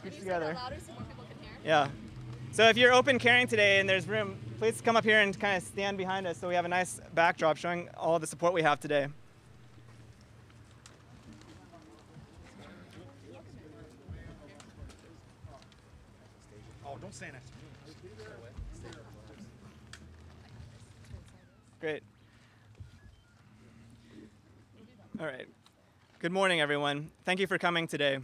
scooch together. Louder so more people can hear? Yeah. So if you're open carrying today and there's room, please come up here and kind of stand behind us so we have a nice backdrop showing all the support we have today. Oh, don't stand next to me. Great. All right. Good morning, everyone. Thank you for coming today.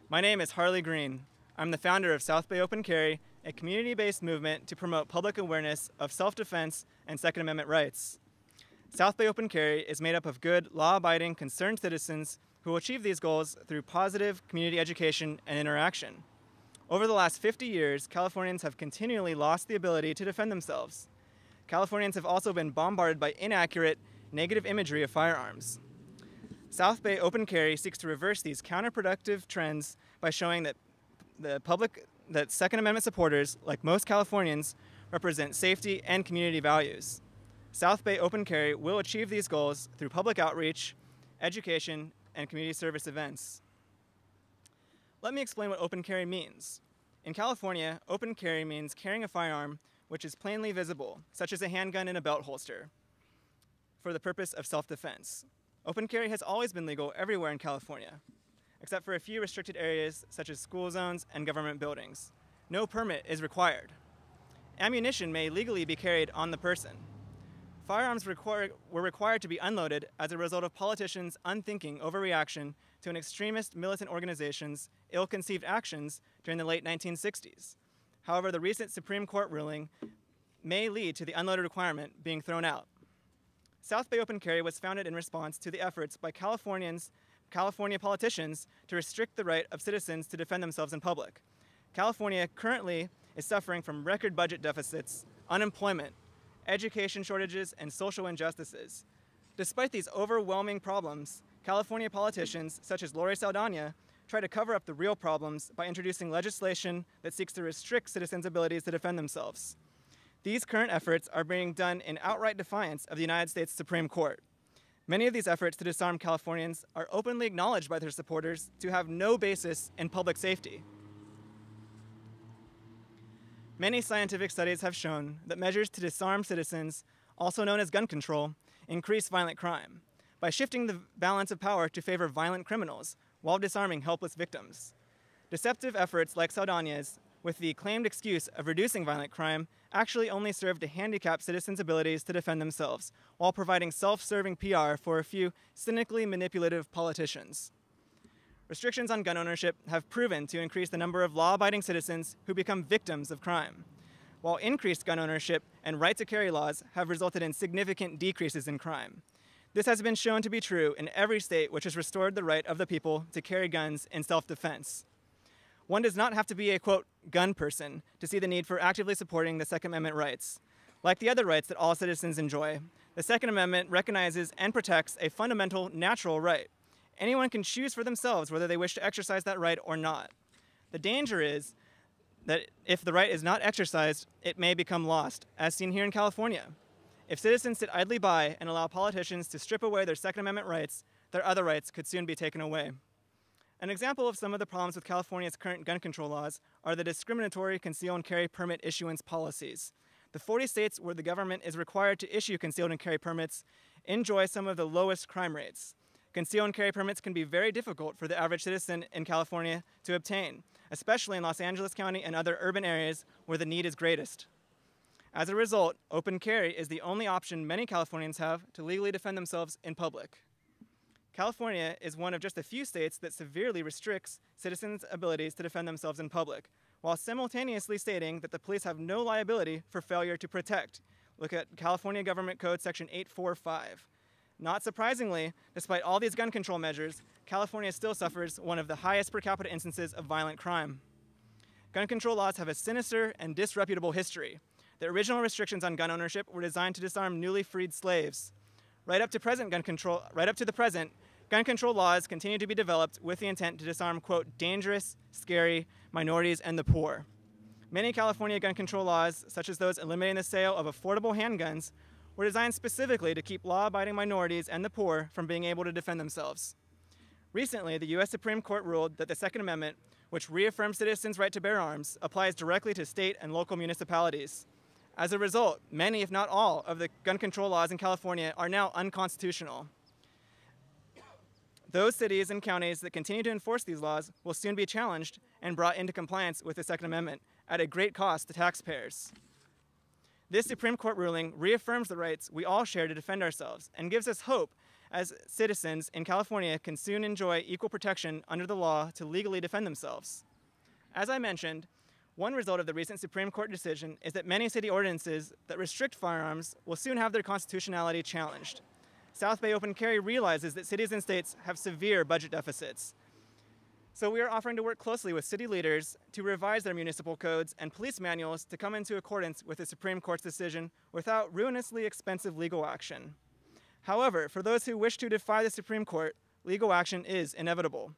My name is Harley Green. I'm the founder of South Bay Open Carry, a community-based movement to promote public awareness of self-defense and Second Amendment rights. South Bay Open Carry is made up of good, law-abiding, concerned citizens who will achieve these goals through positive community education and interaction. Over the last 50 years, Californians have continually lost the ability to defend themselves. Californians have also been bombarded by inaccurate, negative imagery of firearms. South Bay Open Carry seeks to reverse these counterproductive trends by showing that that Second Amendment supporters, like most Californians, represent safety and community values. South Bay Open Carry will achieve these goals through public outreach, education, and community service events. Let me explain what open carry means. In California, open carry means carrying a firearm which is plainly visible, such as a handgun in a belt holster, for the purpose of self-defense. Open carry has always been legal everywhere in California, except for a few restricted areas such as school zones and government buildings. No permit is required. Ammunition may legally be carried on the person. Firearms were required to be unloaded as a result of politicians' unthinking overreaction to an extremist militant organization's ill-conceived actions during the late 1960s. However, the recent Supreme Court ruling may lead to the unloaded requirement being thrown out. South Bay Open Carry was founded in response to the efforts by California politicians to restrict the right of citizens to defend themselves in public. California currently is suffering from record budget deficits, unemployment, education shortages, and social injustices. Despite these overwhelming problems, California politicians, such as Lori Saldana, try to cover up the real problems by introducing legislation that seeks to restrict citizens' abilities to defend themselves. These current efforts are being done in outright defiance of the United States Supreme Court. Many of these efforts to disarm Californians are openly acknowledged by their supporters to have no basis in public safety. Many scientific studies have shown that measures to disarm citizens, also known as gun control, increase violent crime by shifting the balance of power to favor violent criminals while disarming helpless victims. Deceptive efforts like Saldana's, with the claimed excuse of reducing violent crime, actually only serve to handicap citizens' abilities to defend themselves, while providing self-serving PR for a few cynically manipulative politicians. Restrictions on gun ownership have proven to increase the number of law-abiding citizens who become victims of crime, while increased gun ownership and right-to-carry laws have resulted in significant decreases in crime. This has been shown to be true in every state which has restored the right of the people to carry guns in self-defense. One does not have to be a, quote, gun person to see the need for actively supporting the Second Amendment rights. Like the other rights that all citizens enjoy, the Second Amendment recognizes and protects a fundamental natural right. Anyone can choose for themselves whether they wish to exercise that right or not. The danger is that if the right is not exercised, it may become lost, as seen here in California. If citizens sit idly by and allow politicians to strip away their Second Amendment rights, their other rights could soon be taken away. An example of some of the problems with California's current gun control laws are the discriminatory conceal and carry permit issuance policies. The 40 states where the government is required to issue concealed and carry permits enjoy some of the lowest crime rates. Conceal and carry permits can be very difficult for the average citizen in California to obtain, especially in Los Angeles County and other urban areas where the need is greatest. As a result, open carry is the only option many Californians have to legally defend themselves in public. California is one of just a few states that severely restricts citizens' abilities to defend themselves in public, while simultaneously stating that the police have no liability for failure to protect. Look at California Government Code Section 845. Not surprisingly, despite all these gun control measures, California still suffers one of the highest per capita instances of violent crime. Gun control laws have a sinister and disreputable history. The original restrictions on gun ownership were designed to disarm newly freed slaves. Right up to the present, gun control laws continue to be developed with the intent to disarm, quote, dangerous, scary minorities and the poor. Many California gun control laws, such as those eliminating the sale of affordable handguns, were designed specifically to keep law-abiding minorities and the poor from being able to defend themselves. Recently, the U.S. Supreme Court ruled that the Second Amendment, which reaffirms citizens' right to bear arms, applies directly to state and local municipalities. As a result, many, if not all, of the gun control laws in California are now unconstitutional. Those cities and counties that continue to enforce these laws will soon be challenged and brought into compliance with the Second Amendment at a great cost to taxpayers. This Supreme Court ruling reaffirms the rights we all share to defend ourselves and gives us hope as citizens in California can soon enjoy equal protection under the law to legally defend themselves. As I mentioned, one result of the recent Supreme Court decision is that many city ordinances that restrict firearms will soon have their constitutionality challenged. South Bay Open Carry realizes that cities and states have severe budget deficits. So we are offering to work closely with city leaders to revise their municipal codes and police manuals to come into accordance with the Supreme Court's decision without ruinously expensive legal action. However, for those who wish to defy the Supreme Court, legal action is inevitable.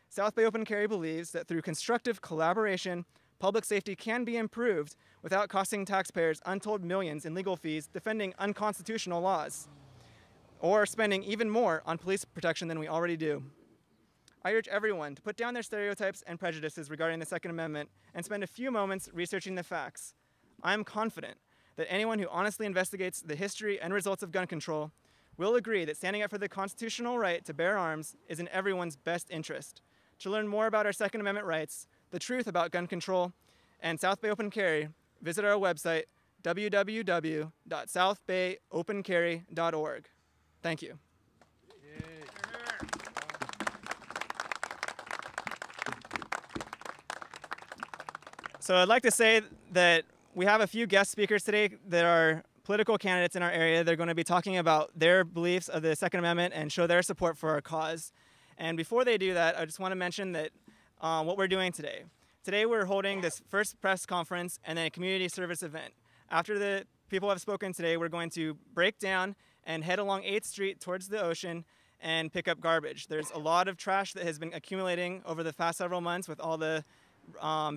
South Bay Open Carry believes that through constructive collaboration, public safety can be improved without costing taxpayers untold millions in legal fees defending unconstitutional laws, or spending even more on police protection than we already do. I urge everyone to put down their stereotypes and prejudices regarding the Second Amendment and spend a few moments researching the facts. I am confident that anyone who honestly investigates the history and results of gun control will agree that standing up for the constitutional right to bear arms is in everyone's best interest. To learn more about our Second Amendment rights, the truth about gun control, and South Bay Open Carry, visit our website, www.southbayopencarry.org. Thank you. So I'd like to say that we have a few guest speakers today that are political candidates in our area. They're going to be talking about their beliefs of the Second Amendment and show their support for our cause. And before they do that, I just want to mention that what we're doing today. Today we're holding this first press conference and then a community service event. After the people have spoken today, we're going to break down and head along 8th Street towards the ocean and pick up garbage. There's a lot of trash that has been accumulating over the past several months with all the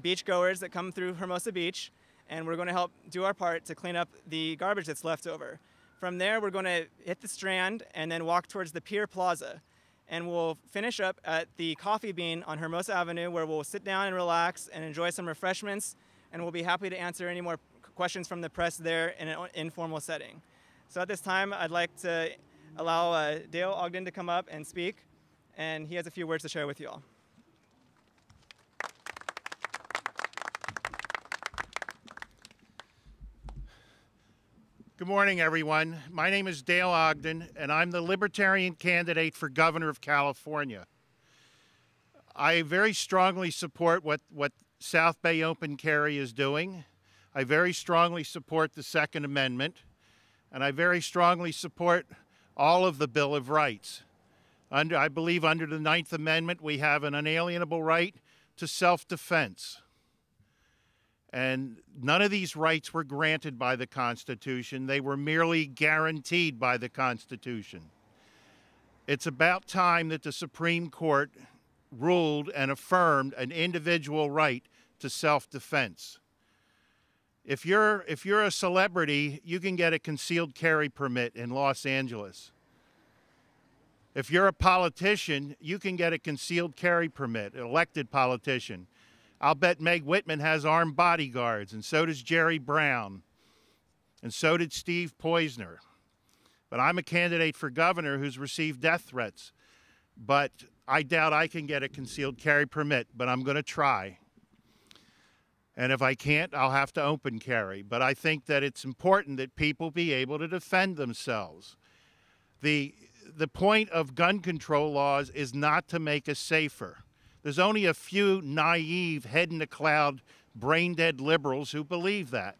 beach goers that come through Hermosa Beach, and we're going to help do our part to clean up the garbage that's left over. From there, we're going to hit the Strand and then walk towards the Pier Plaza. And we'll finish up at the Coffee Bean on Hermosa Avenue, where we'll sit down and relax and enjoy some refreshments, and we'll be happy to answer any more questions from the press there in an informal setting. So at this time, I'd like to allow Dale Ogden to come up and speak, and he has a few words to share with you all. Good morning, everyone. My name is Dale Ogden, and I'm the Libertarian candidate for Governor of California. I very strongly support what South Bay Open Carry is doing. I very strongly support the Second Amendment, and I very strongly support all of the Bill of Rights. I believe under the 9th Amendment, we have an unalienable right to self-defense. And none of these rights were granted by the Constitution. They were merely guaranteed by the Constitution. It's about time that the Supreme Court ruled and affirmed an individual right to self-defense. If you're a celebrity, you can get a concealed carry permit in Los Angeles. If you're a politician, you can get a concealed carry permit, an elected politician. I'll bet Meg Whitman has armed bodyguards, and so does Jerry Brown, and so did Steve Poizner. But I'm a candidate for governor who's received death threats. But I doubt I can get a concealed carry permit, but I'm going to try. And if I can't, I'll have to open carry. But I think that it's important that people be able to defend themselves. The point of gun control laws is not to make us safer. There's only a few naive, head-in-the-cloud, brain-dead liberals who believe that.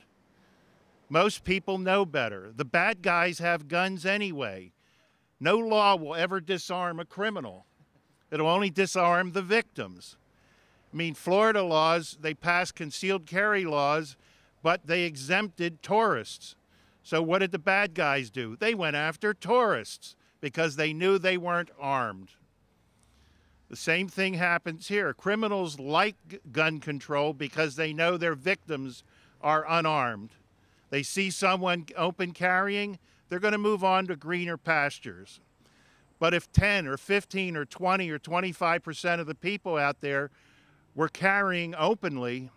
Most people know better. The bad guys have guns anyway. No law will ever disarm a criminal. It'll only disarm the victims. I mean, Florida laws, they passed concealed carry laws, but they exempted tourists. So what did the bad guys do? They went after tourists because they knew they weren't armed. The same thing happens here. Criminals like gun control because they know their victims are unarmed. They see someone open carrying, they're going to move on to greener pastures. But if 10 or 15 or 20 or 25% of the people out there were carrying openly,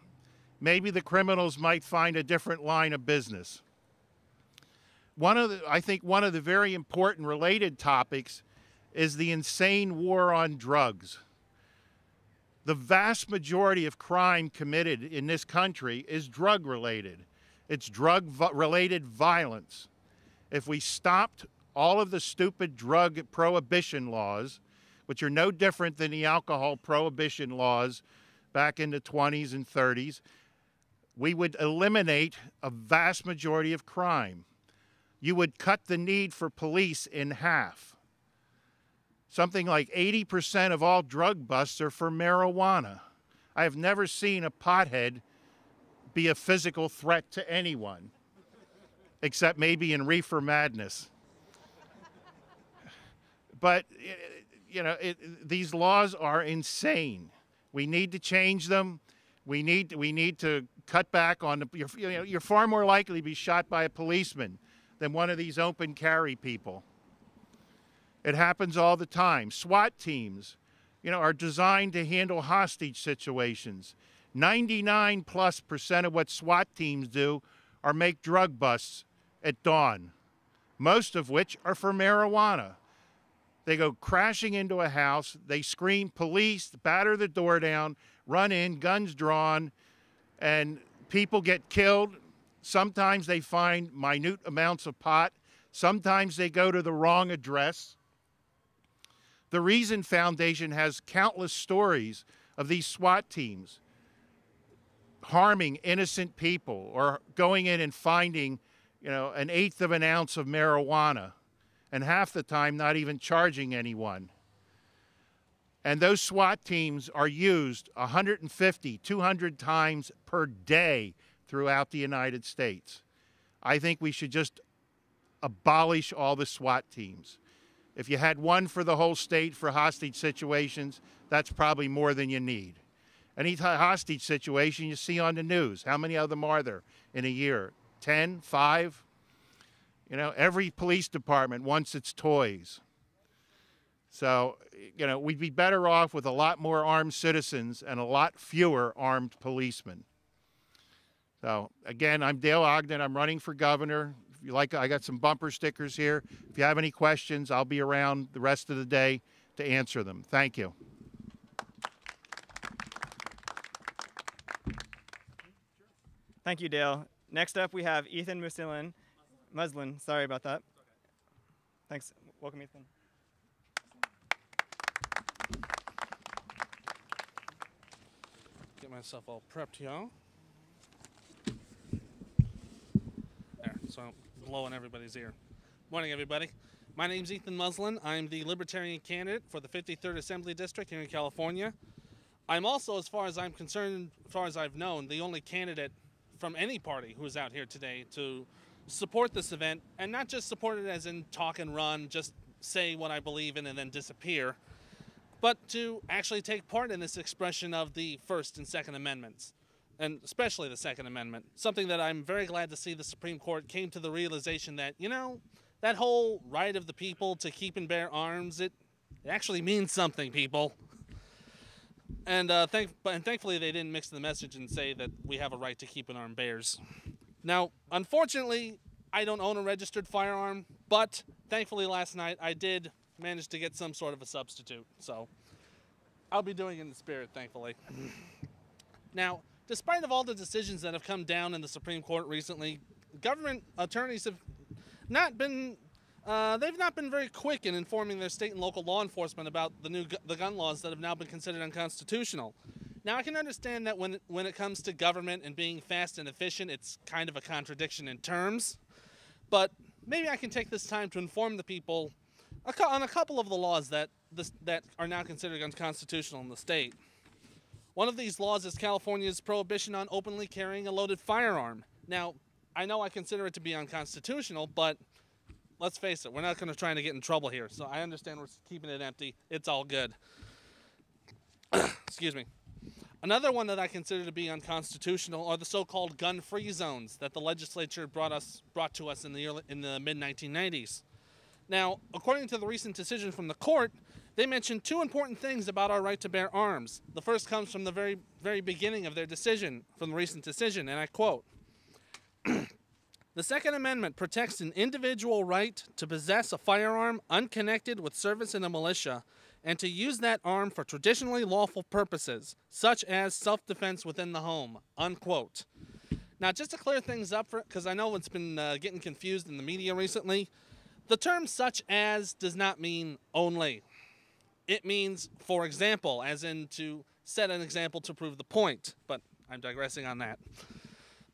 maybe the criminals might find a different line of business. I think one of the very important related topics is the insane war on drugs. The vast majority of crime committed in this country is drug-related. It's drug-related violence. If we stopped all of the stupid drug prohibition laws, which are no different than the alcohol prohibition laws back in the 20s and 30s, we would eliminate a vast majority of crime. You would cut the need for police in half. Something like 80% of all drug busts are for marijuana. I have never seen a pothead be a physical threat to anyone, except maybe in Reefer Madness. But, you know, these laws are insane. We need to change them. We need to cut back on you're far more likely to be shot by a policeman than one of these open carry people. It happens all the time. SWAT teams, are designed to handle hostage situations. 99+% of what SWAT teams do are make drug busts at dawn, most of which are for marijuana. They go crashing into a house, they scream police, batter the door down, run in, guns drawn, and people get killed. Sometimes they find minute amounts of pot. Sometimes they go to the wrong address. The Reason Foundation has countless stories of these SWAT teams harming innocent people or going in and finding, an eighth of an ounce of marijuana, and half the time not even charging anyone. And those SWAT teams are used 150, 200 times per day throughout the United States. I think we should just abolish all the SWAT teams. If you had one for the whole state for hostage situations, that's probably more than you need. Any hostage situation you see on the news, how many of them are there in a year? 10, 5? Every police department wants its toys. So, we'd be better off with a lot more armed citizens and a lot fewer armed policemen. So, again, I'm Dale Ogden. I'm running for governor. If you like, I got some bumper stickers here. If you have any questions, I'll be around the rest of the day to answer them. Thank you. Thank you, Dale. Next up, we have Ethan Muslin. Sorry about that. Thanks. Welcome, Ethan. Get myself all prepped here. There, so I'm blowing everybody's ear. Morning, everybody. My name's Ethan Muslin. I'm the Libertarian candidate for the 53rd Assembly District here in California. I'm also, as far as I'm concerned, as far as I've known, the only candidate from any party who is out here today to support this event, and not just support it as in talk and run, just say what I believe in and then disappear, but to actually take part in this expression of the First and Second Amendments, and especially the Second Amendment, something that I'm very glad to see the Supreme Court came to the realization that, that whole right of the people to keep and bear arms, it actually means something, people. And thankfully they didn't mix the message and say that we have a right to keep and arm bears. Now, unfortunately, I don't own a registered firearm, but thankfully last night I did manage to get some sort of a substitute. So I'll be doing it in the spirit, thankfully. Now, despite of all the decisions that have come down in the Supreme Court recently, government attorneys have not been they've not been very quick in informing their state and local law enforcement about the gun laws that have now been considered unconstitutional. Now, I can understand that when it comes to government and being fast and efficient, it's kind of a contradiction in terms. But maybe I can take this time to inform the people on a couple of the laws that are now considered unconstitutional in the state. One of these laws is California's prohibition on openly carrying a loaded firearm. Now, I know I consider it to be unconstitutional, but let's face it, we're not going to try to get in trouble here. So I understand we're keeping it empty. It's all good. Excuse me. Another one that I consider to be unconstitutional are the so-called gun-free zones that the legislature brought to us in the mid-1990s. Now, according to the recent decision from the court, They mention two important things about our right to bear arms. The first comes from the very beginning of their decision, from the recent decision, and I quote, "The Second Amendment protects an individual right to possess a firearm unconnected with service in a militia and to use that arm for traditionally lawful purposes, such as self-defense within the home," unquote. Now, just to clear things up, because I know it's been getting confused in the media recently, the term "such as" does not mean only. It means, for example, as in to set an example to prove the point, but I'm digressing on that.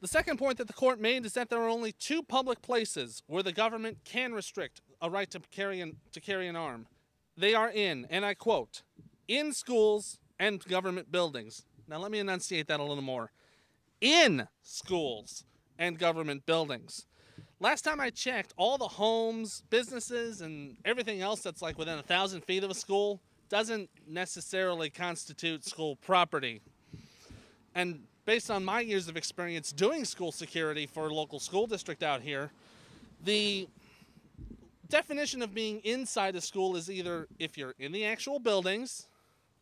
The second point that the court made is that there are only two public places where the government can restrict a right to carry an arm. They are in, and I quote, "in schools and government buildings." Now let me enunciate that a little more. In schools and government buildings. Last time I checked, all the homes, businesses, and everything else that's like within 1,000 feet of a school doesn't necessarily constitute school property. And based on my years of experience doing school security for a local school district out here, the definition of being inside a school is either if you're in the actual buildings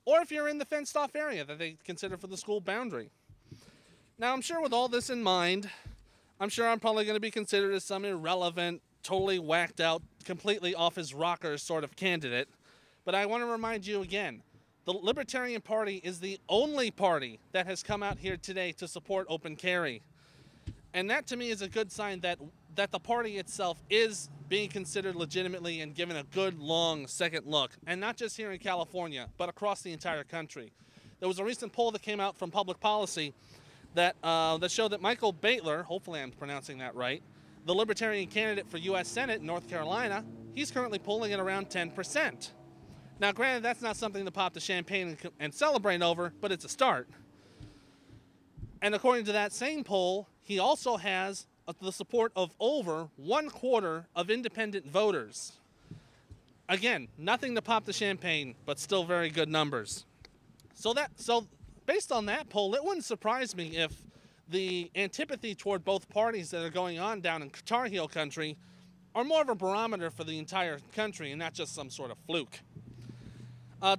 or if you're in the fenced off area that they consider for the school boundary. Now, I'm sure with all this in mind, I'm sure I'm probably going to be considered as some irrelevant, totally whacked out, completely off his rocker sort of candidate. But I want to remind you again, the Libertarian Party is the only party that has come out here today to support open carry. And that to me is a good sign that the party itself is being considered legitimately and given a good long second look. And not just here in California, but across the entire country. There was a recent poll that came out from Public Policy that showed that Michael Baitler, hopefully I'm pronouncing that right, the Libertarian candidate for U.S. Senate in North Carolina, he's currently polling at around 10%. Now, granted, that's not something to pop the champagne and celebrate over, but it's a start. And according to that same poll, he also has the support of over 1/4 of independent voters. Again, nothing to pop the champagne, but still very good numbers. So based on that poll, it wouldn't surprise me if the antipathy toward both parties that are going on down in Tar Heel country are more of a barometer for the entire country and not just some sort of fluke.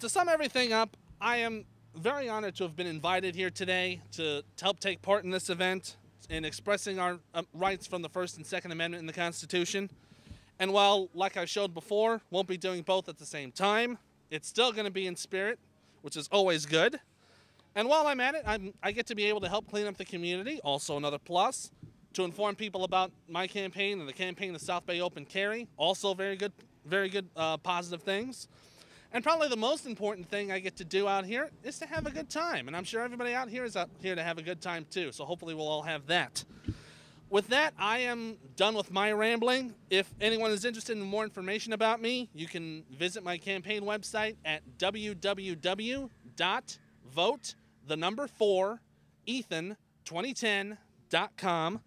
To sum everything up, I am very honored to have been invited here today to help take part in this event in expressing our rights from the First and Second Amendment in the Constitution. And while, like I showed before, won't be doing both at the same time, it's still going to be in spirit, which is always good. And while I'm at it, I get to be able to help clean up the community, also another plus, to inform people about my campaign and the campaign of South Bay Open Carry, also very good positive things. And probably the most important thing I get to do out here is to have a good time. And I'm sure everybody out here is out here to have a good time too. So hopefully we'll all have that. With that, I am done with my rambling. If anyone is interested in more information about me, you can visit my campaign website at www.vote4ethan2010.com.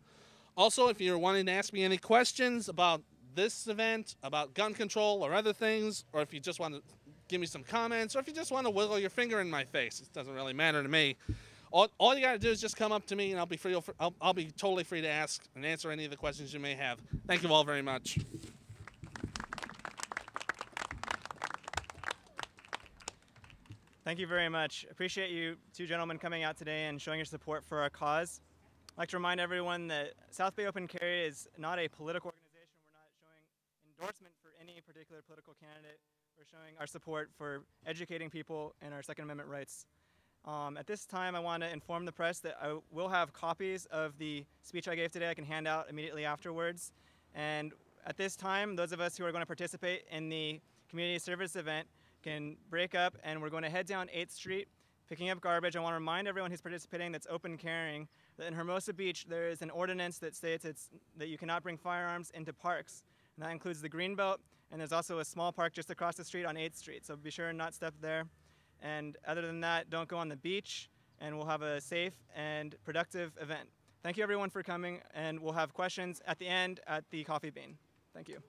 Also, if you're wanting to ask me any questions about this event, about gun control or other things, or if you just want to give me some comments, or if you just want to wiggle your finger in my face, it doesn't really matter to me. All you got to do is just come up to me, and I'll be totally free to ask and answer any of the questions you may have. Thank you all very much. Thank you very much. Appreciate you two gentlemen coming out today and showing your support for our cause. I'd like to remind everyone that South Bay Open Carry is not a political organization. We're not showing endorsement for any particular political candidate. We're showing our support for educating people and our Second Amendment rights. At this time, I want to inform the press that I will have copies of the speech I gave today I can hand out immediately afterwards. And at this time, those of us who are going to participate in the community service event can break up, and we're going to head down 8th Street, picking up garbage. I want to remind everyone who's participating that's open carrying that in Hermosa Beach, there is an ordinance that states that you cannot bring firearms into parks. And that includes the Greenbelt, and there's also a small park just across the street on 8th Street. So be sure and not step there. And other than that, don't go on the beach, and we'll have a safe and productive event. Thank you everyone for coming, and we'll have questions at the end at the Coffee Bean. Thank you.